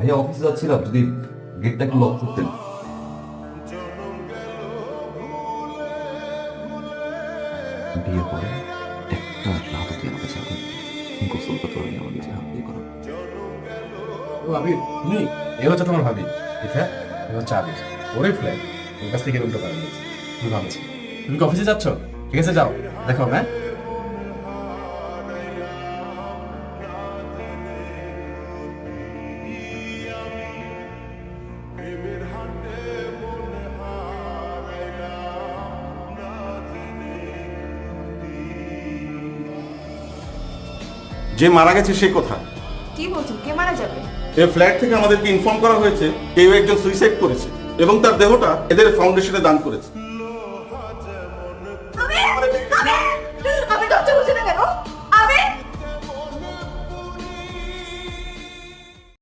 ভাইয়া অফিসে যাচ্ছিলাম, যদি গেটটা একটু লক করতেন। বিয়ে পরে একটা রাত তুই আমাকে ছাড়বেন, গোসল করতে পারি আমার নিজে হাত দিয়ে করো। ও ভাবি তুমি, এ হচ্ছে তোমার ভাবি, ঠিক আছে? এ হচ্ছে আবির, ওরই ফ্ল্যাট, ওর কাছ থেকে উল্টো করে নিয়েছি। তুমি ভাবছি তুমি কি অফিসে যাচ্ছ? ঠিক আছে যাও, দেখো হ্যাঁ। যে মারা গেছে সে কোথায়? কি বলছেন, কে মারা যাবে? এই ফ্ল্যাট থেকে আমাদেরকে ইনফর্ম করা হয়েছে কেউ একজন সুইসাইড করেছে এবং তার দেহটা এদের ফাউন্ডেশনে দান করেছে।